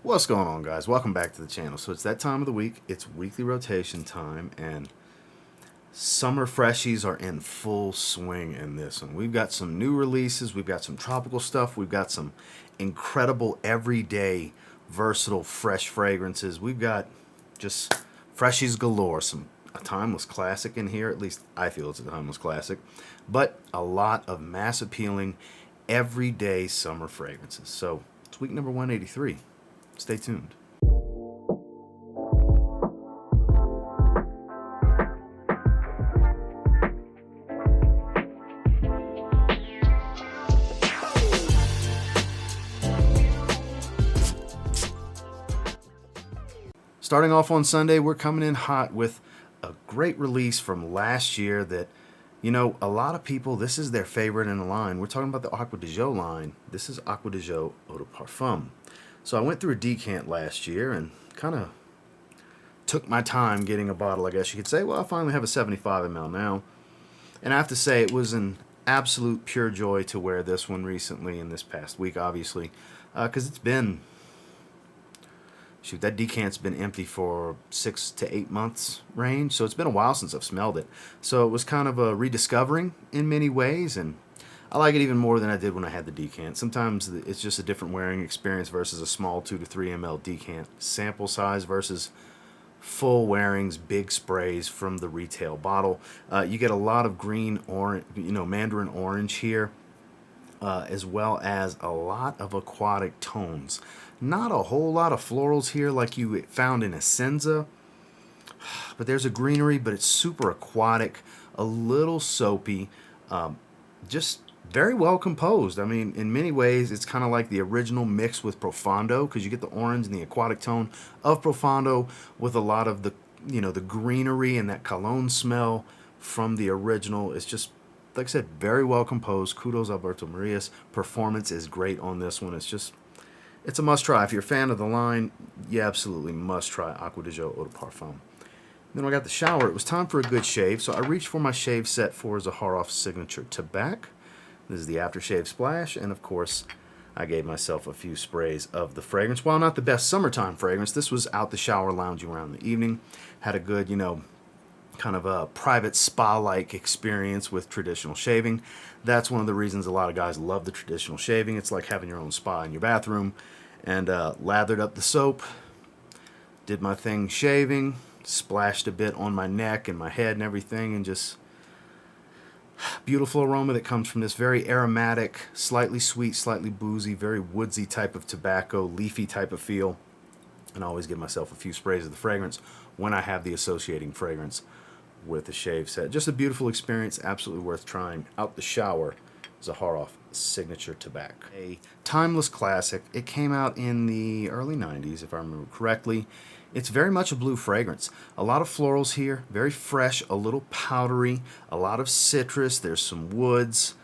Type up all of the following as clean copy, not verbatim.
What's going on, guys? Welcome back to the channel. So it's that time of the week. It's weekly rotation time, and summer freshies are in full swing in this one. We've got some new releases. We've got some tropical stuff. We've got some incredible, everyday, versatile, fresh fragrances. We've got just freshies galore. A timeless classic in here. At least I feel it's a timeless classic. But a lot of mass appealing, everyday summer fragrances. So it's week number 183. Stay tuned. Starting off on Sunday, we're coming in hot with a great release from last year that, you know, a lot of people, this is their favorite in the line. We're talking about the Acqua di Gio line. This is Acqua di Gio Eau de Parfum. So I went through a decant last year and kind of took my time getting a bottle, I guess you could say. Well, I finally have a 75 ml now. And I have to say it was an absolute pure joy to wear this one recently in this past week, obviously. Because it's been, shoot, that decant's been empty for 6 to 8 months range. So it's been a while since I've smelled it. So it was kind of a rediscovering in many ways, and I like it even more than I did when I had the decant. Sometimes it's just a different wearing experience versus a small 2 to 3 ml decant. Sample size versus full wearings, big sprays from the retail bottle. You get a lot of green, orange, mandarin orange here, as well as a lot of aquatic tones. Not a whole lot of florals here like you found in a Senza, but there's a greenery, but it's super aquatic, a little soapy, just very well composed. I mean, in many ways, it's kind of like the original mixed with Profondo, because you get the orange and the aquatic tone of Profondo with a lot of the, the greenery and that cologne smell from the original. It's just, like I said, very well composed. Kudos Alberto Maria's performance is great on this one. It's a must try. If you're a fan of the line, you absolutely must try Acqua di Gio Eau de Parfum. Then when I got the shower, it was time for a good shave, so I reached for my shave set for Zaharoff's signature Tabac. This is the aftershave splash, and of course, I gave myself a few sprays of the fragrance. While not the best summertime fragrance, this was out the shower lounging around in the evening. Had a good, kind of a private spa-like experience with traditional shaving. That's one of the reasons a lot of guys love the traditional shaving. It's like having your own spa in your bathroom. And lathered up the soap, did my thing shaving, splashed a bit on my neck and my head and everything, and just beautiful aroma that comes from this very aromatic, slightly sweet, slightly boozy, very woodsy type of tobacco, leafy type of feel. And I always give myself a few sprays of the fragrance when I have the associating fragrance with the shave set. Just a beautiful experience, absolutely worth trying. Out the shower, Zaharoff signature Tabac. A timeless classic. It came out in the early 90s, if I remember correctly. It's very much a blue fragrance. A lot of florals here, very fresh, a little powdery, a lot of citrus. There's some woods.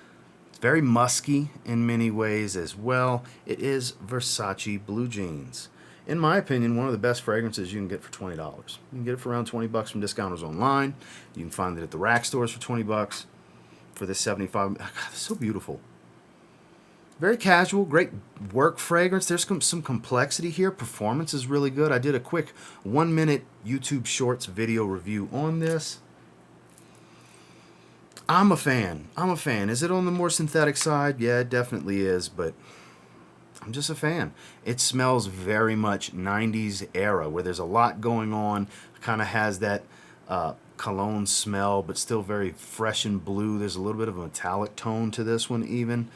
It's very musky in many ways as well. It is Versace Blue Jeans. In my opinion, one of the best fragrances you can get for $20. You can get it for around $20 from discounters online. You can find it at the rack stores for $20 for this 75. God, it's so beautiful. Very casual, great work fragrance. There's some complexity here. Performance is really good. I did a quick 1-minute YouTube Shorts video review on this. I'm a fan. Is it on the more synthetic side? Yeah, it definitely is, but I'm just a fan. It smells very much 90s era, where there's a lot going on. Kind of has that cologne smell, but still very fresh and blue. There's a little bit of a metallic tone to this one even.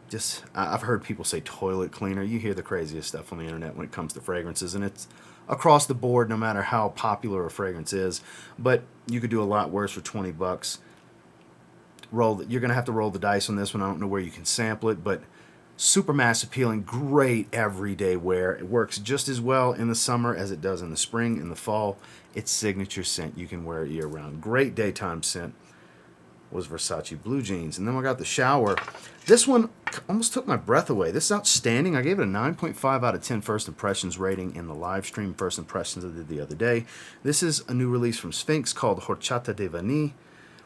Just, I've heard people say toilet cleaner. You hear the craziest stuff on the internet when it comes to fragrances, and it's across the board no matter how popular a fragrance is. But you could do a lot worse for $20. You're going to have to roll the dice on this one. I don't know where you can sample it, but super mass appealing, great everyday wear. It works just as well in the summer as it does in the spring and the fall. It's signature scent. You can wear it year round. Great daytime scent was Versace Blue Jeans. And then I got the shower. This one almost took my breath away. This is outstanding. I gave it a 9.5 out of 10 first impressions rating in the live stream first impressions I did the other day. This is a new release from Sphinx called Horchata de Vanilli,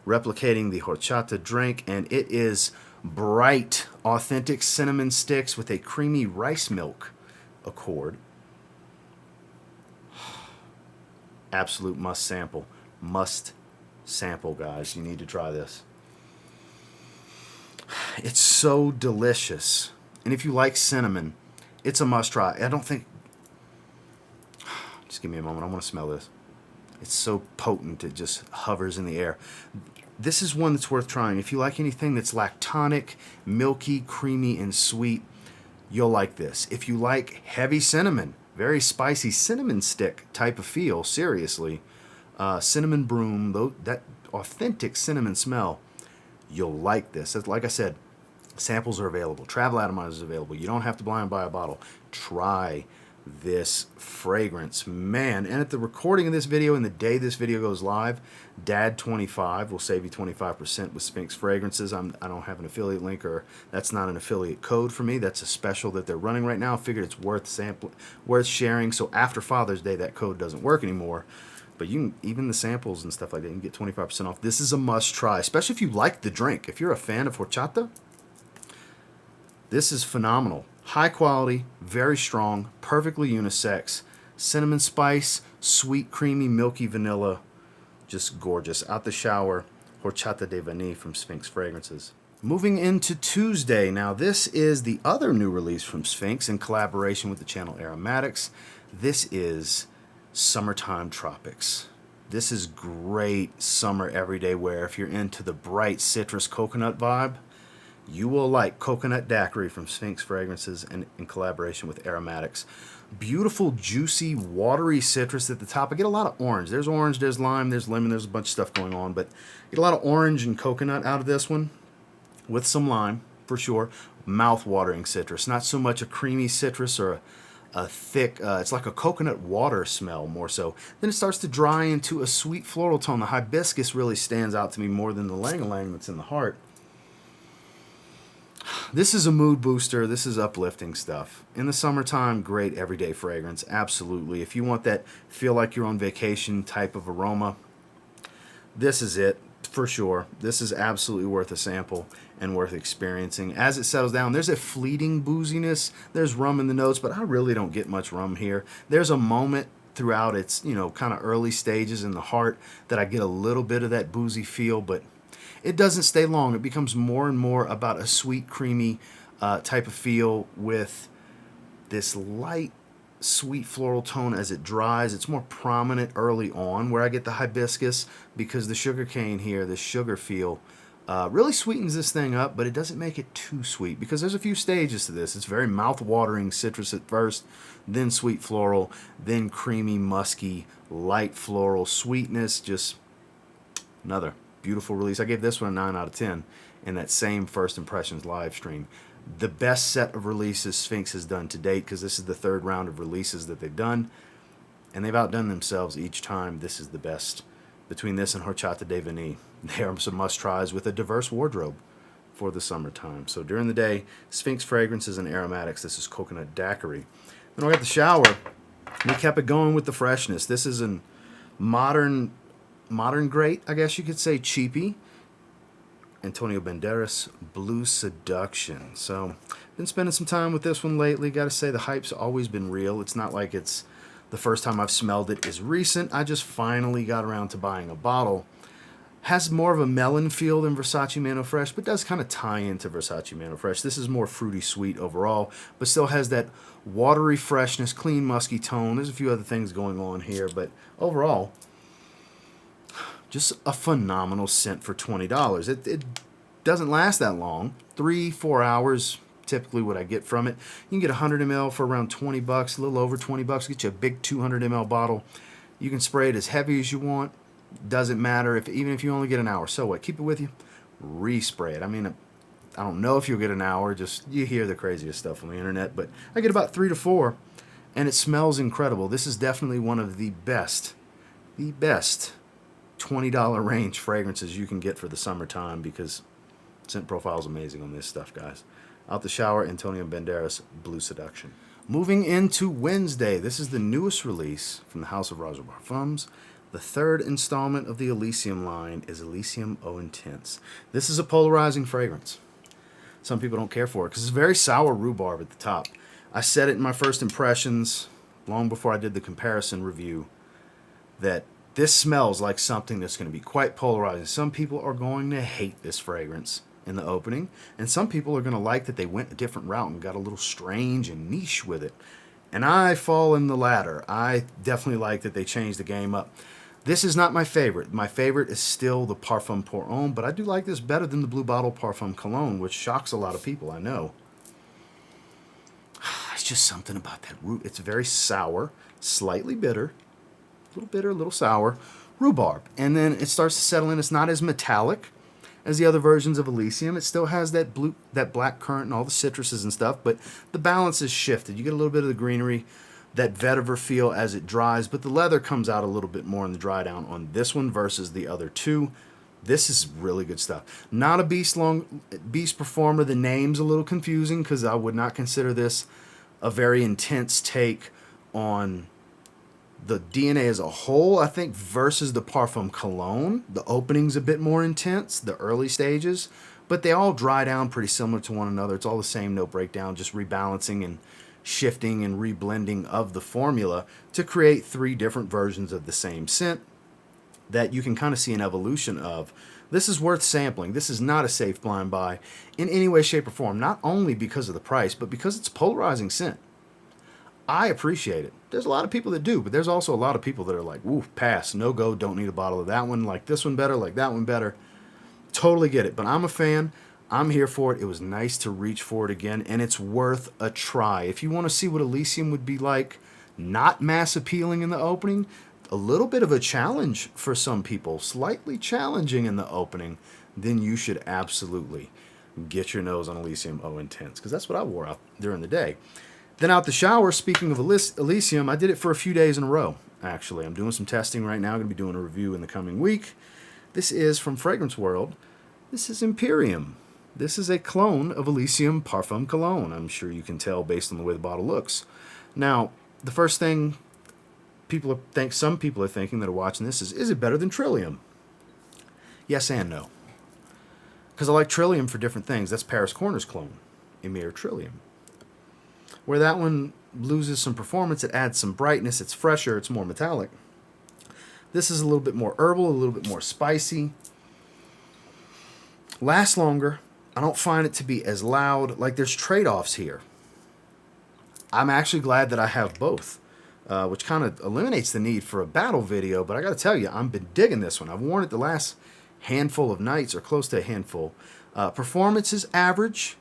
replicating the horchata drink, and it is bright, authentic cinnamon sticks with a creamy rice milk accord. Absolute must sample. Must sample, guys. You need to try this. It's so delicious. And if you like cinnamon, it's a must try. I don't think... Just give me a moment. I want to smell this. It's so potent. It just hovers in the air. This is one that's worth trying. If you like anything that's lactonic, milky, creamy, and sweet, you'll like this. If you like heavy cinnamon, very spicy cinnamon stick type of feel, seriously, cinnamon broom, that authentic cinnamon smell, you'll like this. Like I said, samples are available. Travel atomizers are available. You don't have to blind buy a bottle. Try this fragrance, man. And at the recording of this video and the day this video goes live, Dad25 will save you 25% with Sphinx fragrances. I don't have an affiliate link, or that's not an affiliate code for me. That's a special that they're running right now. I figured it's worth sharing. So after Father's Day, that code doesn't work anymore. But you can, even the samples and stuff like that, you can get 25% off. This is a must try, especially if you like the drink. If you're a fan of horchata, this is phenomenal. High quality, very strong, perfectly unisex. Cinnamon spice, sweet, creamy, milky vanilla. Just gorgeous. Out the shower, Horchata de Vanilli from Sphinx Fragrances. Moving into Tuesday. Now, this is the other new release from Sphinx in collaboration with the channel Aromatics. This is Summertime Tropics. This is great summer everyday wear. If you're into the bright citrus coconut vibe, you will like Coconut Daiquiri from Sphinx Fragrances and in collaboration with Aromatics. Beautiful, juicy, watery citrus at the top. I get a lot of orange. There's orange, there's lime, there's lemon, there's a bunch of stuff going on, but I get a lot of orange and coconut out of this one with some lime, for sure. Mouth-watering citrus. Not so much a creamy citrus or a thick, it's like a coconut water smell more so. Then it starts to dry into a sweet floral tone. The hibiscus really stands out to me more than the ylang-ylang that's in the heart. This is a mood booster. This is uplifting stuff. In the summertime, great everyday fragrance. Absolutely. If you want that feel like you're on vacation type of aroma, this is it for sure. This is absolutely worth a sample and worth experiencing. As it settles down, there's a fleeting booziness. There's rum in the notes, but I really don't get much rum here. There's a moment throughout its, kind of early stages in the heart that I get a little bit of that boozy feel, but it doesn't stay long. It becomes more and more about a sweet, creamy type of feel with this light, sweet floral tone as it dries. It's more prominent early on where I get the hibiscus because the sugar cane here, the sugar feel, really sweetens this thing up, but it doesn't make it too sweet because there's a few stages to this. It's very mouth-watering citrus at first, then sweet floral, then creamy, musky, light floral sweetness. Just another beautiful release. I gave this one a 9 out of 10 in that same First Impressions live stream. The best set of releases Sphinx has done to date, because this is the third round of releases that they've done, and they've outdone themselves each time. This is the best. Between this and Horchata de Vanilli, they are some must-tries with a diverse wardrobe for the summertime. So during the day, Sphinx Fragrances and Aromatics. This is Coconut Daiquiri. Then I got the shower. We kept it going with the freshness. This is a modern great, I guess you could say, cheapie. Antonio Banderas Blue Seduction. So, been spending some time with this one lately. Got to say, the hype's always been real. It's not like it's the first time I've smelled it is recent. I just finally got around to buying a bottle. Has more of a melon feel than Versace Mano Fresh, but does kind of tie into Versace Mano Fresh. This is more fruity sweet overall, but still has that watery freshness, clean musky tone. There's a few other things going on here, but overall, just a phenomenal scent for $20. It doesn't last that long. 3-4 hours, typically what I get from it. You can get 100 ml for around $20, a little over $20. Get you a big 200 ml bottle. You can spray it as heavy as you want. Doesn't matter even if you only get an hour. So what? Keep it with you. Respray it. I mean, I don't know if you'll get an hour. Just you hear the craziest stuff on the internet, but I get about 3 to 4, and it smells incredible. This is definitely one of the best $20 range fragrances you can get for the summertime, because scent profile is amazing on this stuff, guys. Out the shower, Antonio Banderas Blue Seduction. Moving into Wednesday, this is the newest release from the House of Roja Parfums. The third installment of the Elysium line is Elysium Eau Intense. This is a polarizing fragrance. Some people don't care for it because it's very sour rhubarb at the top. I said it in my first impressions long before I did the comparison review. that this smells like something that's going to be quite polarizing. Some people are going to hate this fragrance in the opening, and some people are going to like that they went a different route and got a little strange and niche with it. And I fall in the latter. I definitely like that they changed the game up. This is not my favorite. My favorite is still the Parfum Pour Homme, but I do like this better than the Blue Bottle Parfum Cologne, which shocks a lot of people, I know. It's just something about that root. It's very sour, slightly bitter, a little sour, rhubarb. And then it starts to settle in. It's not as metallic as the other versions of Elysium. It still has that black currant and all the citruses and stuff, but the balance is shifted. You get a little bit of the greenery, that vetiver feel as it dries, but the leather comes out a little bit more in the dry down on this one versus the other two. This is really good stuff. Not a beast performer. The name's a little confusing because I would not consider this a very intense take on the DNA as a whole, I think, versus the Parfum Cologne. The opening's a bit more intense, the early stages, but they all dry down pretty similar to one another. It's all the same note breakdown, just rebalancing and shifting and reblending of the formula to create 3 different versions of the same scent that you can kind of see an evolution of. This is worth sampling. This is not a safe blind buy in any way, shape, or form, not only because of the price, but because it's polarizing scent. I appreciate it. There's a lot of people that do, but there's also a lot of people that are like, woof, pass, no go, don't need a bottle of that one, like this one better, like that one better. Totally get it, but I'm a fan. I'm here for it. It was nice to reach for it again, and it's worth a try. If you want to see what Elysium would be like, not mass appealing in the opening, a little bit of a challenge for some people, slightly challenging in the opening, then you should absolutely get your nose on Elysium Eau Intense, because that's what I wore out during the day. Then out the shower, speaking of Elysium, I did it for a few days in a row, actually. I'm doing some testing right now. I'm going to be doing a review in the coming week. This is from Fragrance World. This is Imperium. This is a clone of Elysium Parfum Cologne. I'm sure you can tell based on the way the bottle looks. Now, the first thing some people are thinking that are watching this is it better than Trillium? Yes and no. Because I like Trillium for different things. That's Paris Corner's clone, Emir Trillium. Where that one loses some performance, it adds some brightness, it's fresher, it's more metallic. This is a little bit more herbal, a little bit more spicy. Lasts longer. I don't find it to be as loud. Like, there's trade-offs here. I'm actually glad that I have both, which kind of eliminates the need for a battle video, but I got to tell you, I've been digging this one. I've worn it the last handful of nights, or close to a handful. Performance is average.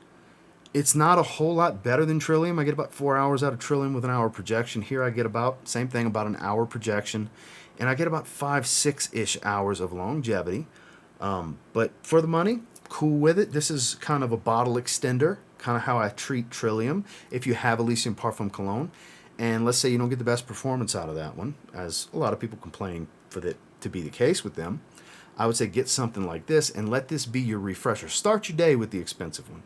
It's not a whole lot better than Trillium. I get about 4 hours out of Trillium with an hour projection. Here I get about, same thing, about an hour projection. And I get about 5-6-ish hours of longevity. But for the money, cool with it. This is kind of a bottle extender, kind of how I treat Trillium if you have Elysium Parfum Cologne. And let's say you don't get the best performance out of that one, as a lot of people complain for that to be the case with them. I would say get something like this and let this be your refresher. Start your day with the expensive one.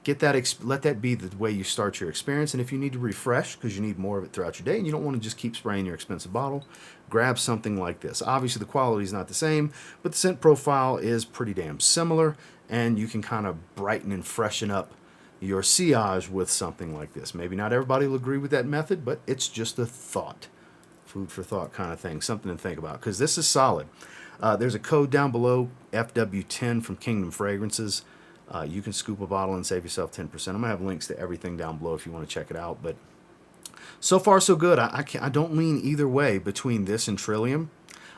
Get that, let that be the way you start your experience. And if you need to refresh because you need more of it throughout your day and you don't want to just keep spraying your expensive bottle, grab something like this. Obviously, the quality is not the same, but the scent profile is pretty damn similar, and you can kind of brighten and freshen up your sillage with something like this. Maybe not everybody will agree with that method, but it's just a thought. Food for thought kind of thing, something to think about, because this is solid. There's a code down below, FW10 from Kingdom Fragrances. You can scoop a bottle and save yourself 10%. I'm going to have links to everything down below if you want to check it out. But so far, so good. I don't lean either way between this and Trillium.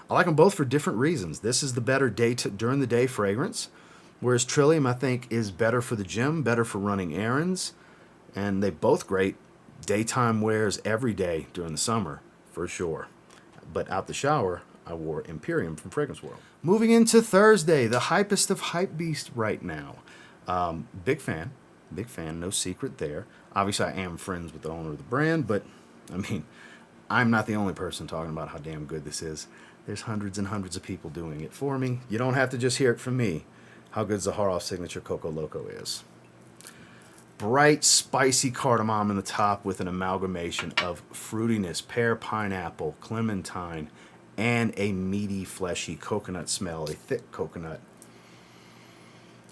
I like them both for different reasons. This is the better during the day fragrance, whereas Trillium, I think, is better for the gym, better for running errands. And they both great daytime wears every day during the summer, for sure. But out the shower, I wore Imperium from Fragrance World. Moving into Thursday, the hypest of hype beast right now. Big fan, no secret there. Obviously, I am friends with the owner of the brand, but, I mean, I'm not the only person talking about how damn good this is. There's hundreds and hundreds of people doing it for me. You don't have to just hear it from me, how good Zaharoff Signature Coco Loco is. Bright, spicy cardamom in the top with an amalgamation of fruitiness, pear, pineapple, clementine, and a meaty, fleshy coconut smell, a thick coconut.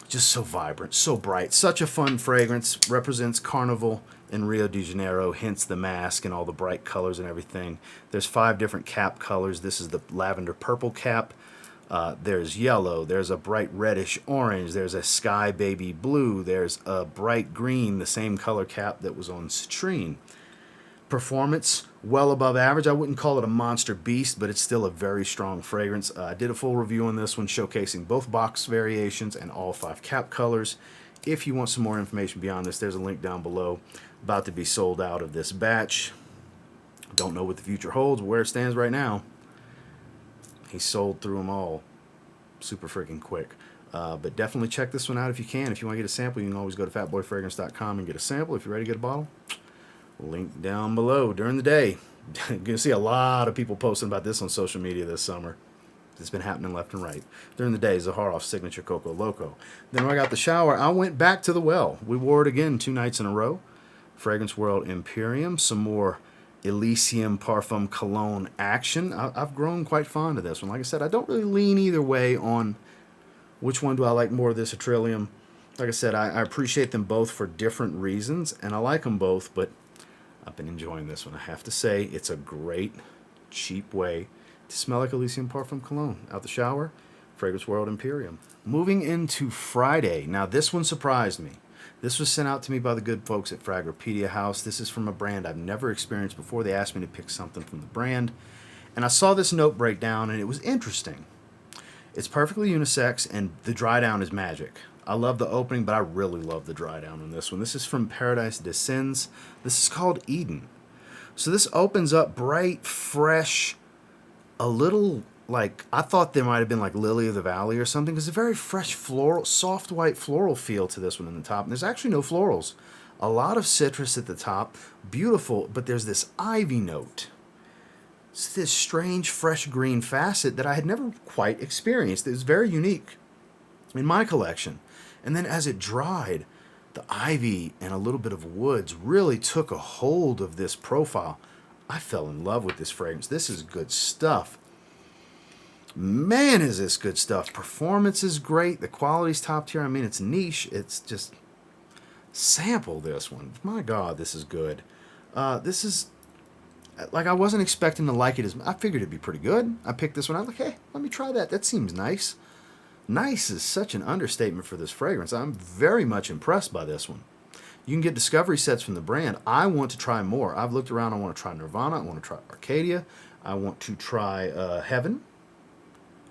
Just so vibrant, so bright. Such a fun fragrance. Represents carnival in Rio de Janeiro, hence the mask and all the bright colors and everything. There's 5 different cap colors. This is the lavender purple cap. There's yellow, there's a bright reddish orange, there's a sky baby blue, there's a bright green, the same color cap that was on Citrine. Performance, well above average. I wouldn't call it a monster beast, but it's still a very strong fragrance. I did a full review on this one showcasing both box variations and all 5 cap colors. If you want some more information beyond this, there's a link down below. About to be sold out of this batch. Don't know what the future holds, but where it stands right now, he sold through them all super freaking quick. But definitely check this one out if you can. If you want to get a sample, you can always go to fatboyfragrance.com and get a sample. If you're ready to get a bottle, link down below. During the day, you're going to see a lot of people posting about this on social media this summer. It's been happening left and right. During the day, Zaharoff signature Coco Loco. Then when I got the shower, I went back to the well. We wore it again 2 nights in a row. Fragrance World Imperium. Some more Elysium Parfum Cologne action. I've grown quite fond of this one. Like I said, I don't really lean either way on which one do I like more of this or Trillium. Like I said, I appreciate them both for different reasons, and I like them both, but I've been enjoying this one. I have to say, it's a great, cheap way to smell like Elysium Parfum Cologne. Out the shower, Fragrance World Imperium. Moving into Friday. Now, this one surprised me. This was sent out to me by the good folks at Fragropedia House. This is from a brand I've never experienced before. They asked me to pick something from the brand, and I saw this note breakdown, and it was interesting. It's perfectly unisex, and the dry down is magic. I love the opening, but I really love the dry down on this one. This is from Paradis de Sens. This is called Eden. So this opens up bright, fresh, a little like, I thought there might have been like Lily of the Valley or something, because it's a very fresh floral, soft white floral feel to this one in the top. And there's actually no florals. A lot of citrus at the top, beautiful, but there's this ivy note. It's this strange fresh green facet that I had never quite experienced. It was very unique in my collection. And then as it dried, the ivy and a little bit of woods really took a hold of this profile. I fell in love with this fragrance. This is good stuff. Man, is this good stuff. Performance is great. The quality's top tier. I mean, it's niche. It's just, sample this one. My God, this is good. This is, like, I wasn't expecting to like it as I figured it'd be pretty good. I picked this one. I was like, hey, let me try that. That seems nice. Nice is such an understatement for this fragrance. I'm very much impressed by this one. You can get discovery sets from the brand. I want to try more. I've looked around. I want to try Nirvana. I want to try Arcadia. I want to try Heaven.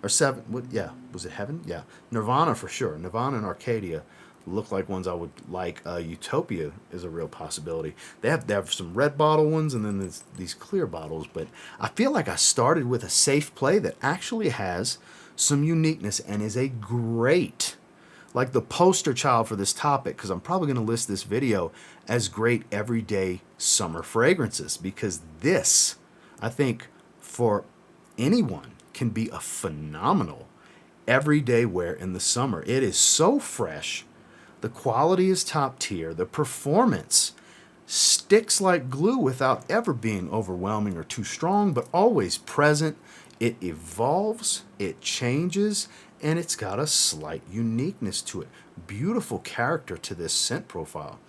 Or Seven. What, yeah, was it Heaven? Yeah. Nirvana for sure. Nirvana and Arcadia look like ones I would like. Utopia is a real possibility. They have some red bottle ones, and then there's these clear bottles. But I feel like I started with a safe play that actually has some uniqueness and is a great, like the poster child for this topic, because I'm probably going to list this video as great everyday summer fragrances, because this, I think, for anyone can be a phenomenal everyday wear in the summer. It is so fresh. The quality is top tier. The performance sticks like glue without ever being overwhelming or too strong, but always present. It evolves, it changes, and it's got a slight uniqueness to it. Beautiful character to this scent profile.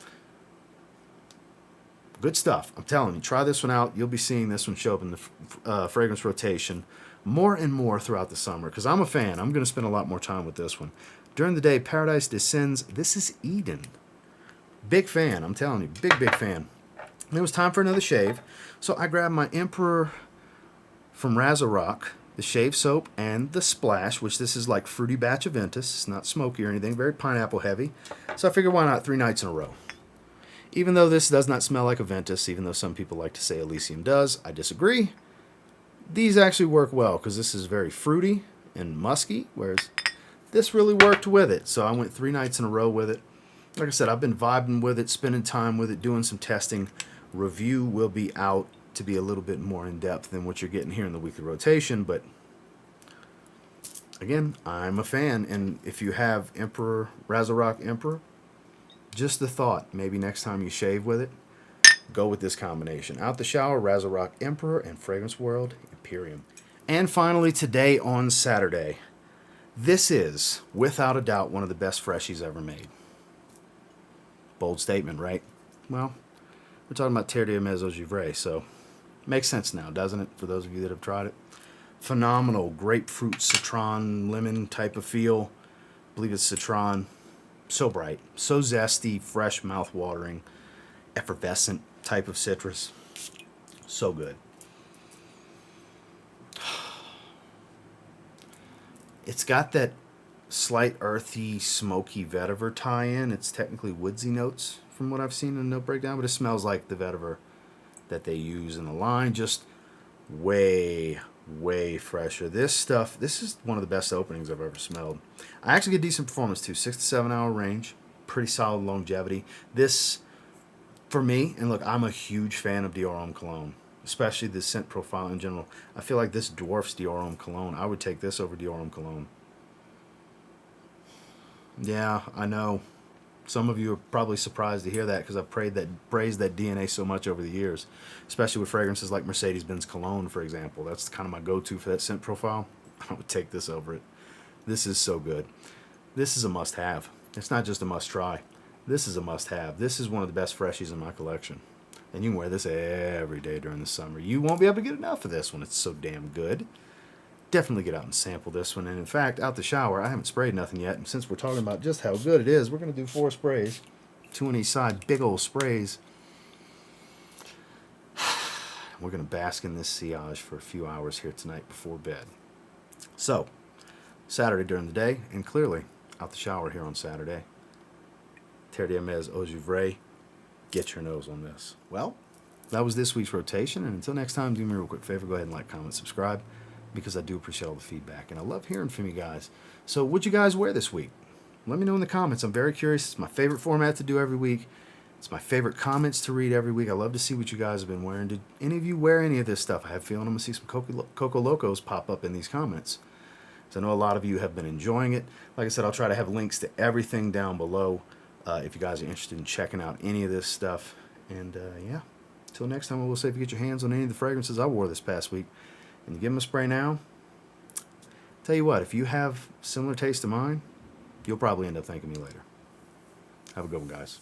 Good stuff. I'm telling you, try this one out. You'll be seeing this one show up in the fragrance rotation more and more throughout the summer, because I'm a fan. I'm going to spend a lot more time with this one. During the day, Paradis de Sens. This is Eden. Big fan. I'm telling you, big fan. And it was time for another shave, so I grabbed my Emperor from Zaharoff, the shave soap, and the splash, which this is like Fruity Batch Aventus. It's not smoky or anything, very pineapple heavy. So I figured, why not 3 nights in a row? Even though this does not smell like Aventus, even though some people like to say Elysium does, I disagree. These actually work well, because this is very fruity and musky, whereas this really worked with it. So I went 3 nights in a row with it. Like I said, I've been vibing with it, spending time with it, doing some testing. Review will be out to be a little bit more in-depth than what you're getting here in the weekly rotation, but again, I'm a fan. And if you have Emperor, Zaharoff Emperor, just the thought, maybe next time you shave with it, go with this combination. Out the shower, Zaharoff Emperor, and Fragrance World Imperium. And finally, today on Saturday, this is, without a doubt, one of the best freshies ever made. Bold statement, right? Well, We're talking about Terre de Givree, so makes sense now, doesn't it, for those of you that have tried it? Phenomenal grapefruit, citron, lemon type of feel. I believe it's citron. So bright, so zesty, fresh, mouth-watering, effervescent type of citrus. So good. It's got that slight earthy, smoky vetiver tie-in. It's technically woodsy notes from what I've seen in the note breakdown, but it smells like the vetiver that they use in the line. Just way, way fresher. This is one of the best openings I've ever smelled. I actually get decent performance too. 6 to 7 hour range. Pretty solid longevity. This, for me, and look, I'm a huge fan of Dior Homme Cologne, especially the scent profile in general. I feel like this dwarfs Dior Homme Cologne. I would take this over Dior Homme Cologne. Yeah, I know. Some of you are probably surprised to hear that because I've praised that DNA so much over the years, especially with fragrances like Mercedes-Benz Cologne, for example. That's kind of my go-to for that scent profile. I would take this over it. This is so good. This is a must-have. It's not just a must-try. This is a must-have. This is one of the best freshies in my collection. And you can wear this every day during the summer. You won't be able to get enough of this one. It's so damn good. Definitely get out and sample this one. And in fact, out the shower, I haven't sprayed nothing yet. And since we're talking about just how good it is, we're going to do 4 sprays. 2 on each side. Big old sprays. We're going to bask in this sillage for a few hours here tonight before bed. So, Saturday during the day, and clearly out the shower here on Saturday. Terre de Givree. Get your nose on this. Well, that was this week's rotation. And until next time, do me a real quick favor. Go ahead and like, comment, subscribe, because I do appreciate all the feedback. And I love hearing from you guys. So what'd you guys wear this week? Let me know in the comments. I'm very curious. It's my favorite format to do every week. It's my favorite comments to read every week. I love to see what you guys have been wearing. Did any of you wear any of this stuff? I have a feeling I'm going to see some Coco Locos pop up in these comments. So I know a lot of you have been enjoying it. Like I said, I'll try to have links to everything down below if you guys are interested in checking out any of this stuff. And yeah, until next time, I will say if you get your hands on any of the fragrances I wore this past week and you give them a spray now, tell you what, if you have similar taste to mine, you'll probably end up thanking me later. Have a good one, guys.